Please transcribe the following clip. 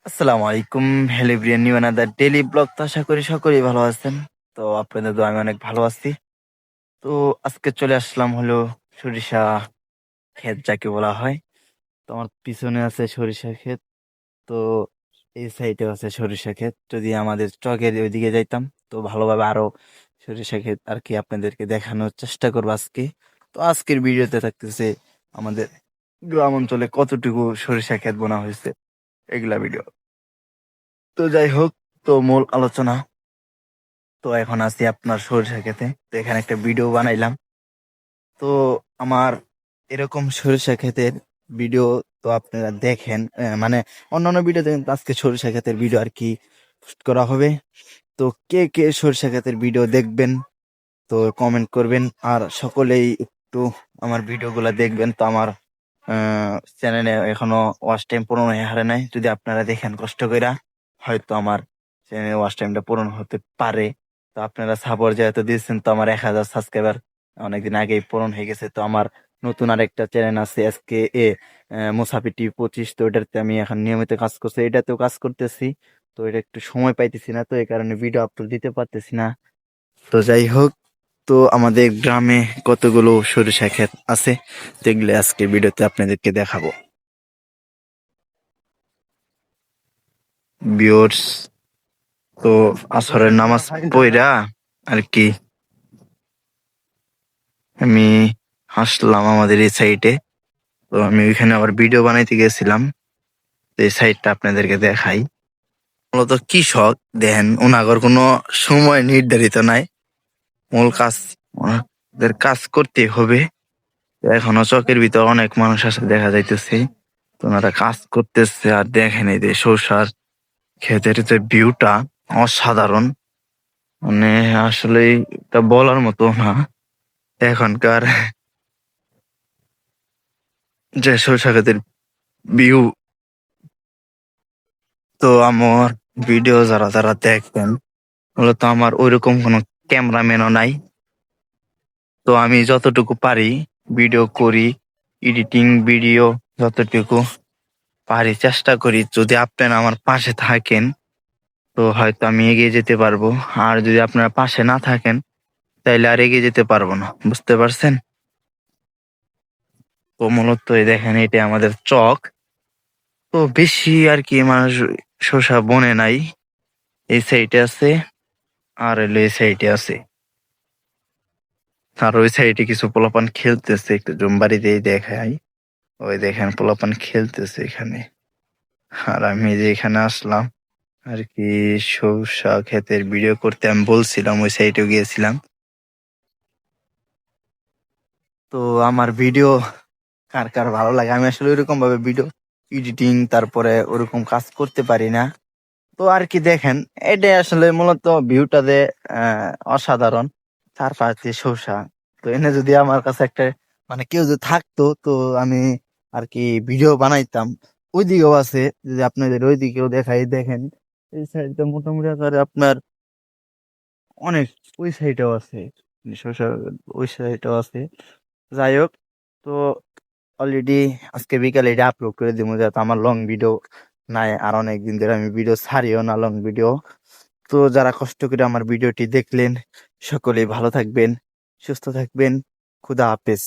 আসসালামু আলাইকুম। Hello everyone, new another daily blog. তো আশা করি সকলেই ভালো আছেন। তো আপনাদের দোয়া আমি অনেক ভালো আছি। তো আজকে চলে আসলাম হলো সরিষা ক্ষেত যাকে বলা হয়। তো আমার পিছনে আছে সরিষা ক্ষেত। তো এই সাইডে আছে সরিষা ক্ষেত। যদি আমাদের চকের ওইদিকে যাইতাম তো ভালোভাবে আরো সরিষা ক্ষেত আর কি আপনাদেরকে দেখানোর চেষ্টা করবো আজকে। তো আজকের ভিডিওতে থাকতেছে আমাদের গ্রাম অঞ্চলে কতটুকু সরিষা ক্ষেত বোনা হয়েছে, এগুলা ভিডিও। তো যাই হোক, তো মূল আলোচনা। তো এখন আছি আপনার সরিষা ক্ষেতে। তো এখানে একটা ভিডিও বানাইলাম। তো আমার এরকম সরিষা ক্ষেতের ভিডিও তো আপনারা দেখেন, মানে অন্যান্য ভিডিও দেখেন, তো আজকে সরিষা ক্ষেতের ভিডিও আর কি পোস্ট করা হবে। তো কে কে সরিষা ক্ষেতের ভিডিও দেখবেন তো কমেন্ট করবেন, আর সকলেই একটু আমার ভিডিওগুলো দেখবেন। তো আমার চ্যানেলে এখনো ওয়াচ টাইম পূরণ হয়ে হারে নাই। যদি আপনারা দেখেন কষ্ট কইরা, হয়তো আমার চ্যানেলে ওয়াচ টাইমটা পূরণ হতে পারে। তো আপনারা সাপোর্ট যেহেতু দিয়েছেন, তো আমার 1000 সাবস্ক্রাইবার অনেকদিন আগেই পূরণ হয়ে গেছে। তো আমার নতুন আরেকটা চ্যানেল আছে এসকে এ মুসাফি টিভি 25। তো এটাতে আমি এখন নিয়মিত কাজ করছি, এটাতেও কাজ করতেছি। তো এটা একটু সময় পাইতেছি না, তো এই কারণে ভিডিও আপলোড দিতে পারতেছি না। তো যাই হোক, তো আমাদের গ্রামে কতগুলো সরিষা ক্ষেত আছে, তো এগুলো আজকে ভিডিওতে আপনাদেরকে দেখাবো ভিউয়ার্স। তো আসরের নামাজ পড়া আর কি আমি আসলাম আমাদের এই সাইডে। তো আমি ওইখানে আবার ভিডিও বানাইতে গেছিলাম। তো এই সাইডটা আপনাদেরকে দেখাই। মূলত কৃষক দেখেন, ওনাগর কোনো সময় নির্ধারিত নাই। মূল কাজ, ওনাদের কাজ করতে হবে। এখনো চকের ভিতর অনেক মানুষ আছে দেখা যাইতেছে। তো ওনারা কাজ করতেছে, আর দেখেন এই যে সরষার ক্ষেতের যে ভিউটা অসাধারণ। মানে আসলে এটা বলার মতো না। এখনকার যে সরষা ক্ষেতের ভিউ, তো আমার ভিডিও যারা যারা দেখবেন, মূলত আমার ওইরকম কোনো ক্যামেরাম্যানও নাই। তো আমি যতটুকু পারি ভিডিও করি, এডিটিং ভিডিও যতটুকু পারি চেষ্টা করি। যদি আপনারা আমার পাশে থাকেন তো হয়তো আমি এগিয়ে যেতে পারবো। আর যদি আপনারা পাশে না থাকেন তাইলে আর এগিয়ে যেতে পারবো না, বুঝতে পারছেন? তো মূলত এই দেখেন, এটা আমাদের চক। তো বেশি আর কি মানুষ শসা বনে নাই। এই সাইডে আছে, আর হলো এই সাইডে আছে, আর ওই সাইডে কিছু পোলাপান খেলতেছে। একটু জুম বাড়ি দিয়ে দেখাই। ওই দেখেন পোলাপান খেলতেছে এখানে। আর আমি যে এখানে আসলাম আর কি সরষা ক্ষেতের ভিডিও করতে, আমি বলছিলাম ওই সাইডে গিয়েছিলাম। তো আমার ভিডিও কার কার ভালো লাগে, আমি আসলে ওইরকম ভাবে ভিডিও এডিটিং তারপরে ওরকম কাজ করতে পারি না। তো আর কি দেখেন, এটা আসলে মূলত ভিউটা যে অসাধারণ, চারপাশ দিয়ে শসা। তো এনে যদি আমার কাছে একটা মানে কেউ যদি থাকতো, তো আমি আর কি ভিডিও বানাইতাম। ওইদিকেও আছে, যদি আপনাদের ওইদিকেও দেখাই, দেখেন এই সাইডটা মোটামুটি আকারে আপনার অনেক, ওই সাইডেও আছে শসা, ওই সাইডেও আছে। যাই হোক, তো অলরেডি আজকে বিকালে এটা আপলোড করে দিব, যাতে আমার লং ভিডিও নাই। আর অনেক দিন ধরে আমি ভিডিও ছাড়িও না লং ভিডিও। তো যারা কষ্ট করে আমার ভিডিওটি দেখলেন, সকলেই ভালো থাকবেন, সুস্থ থাকবেন। খুদা হাফেজ।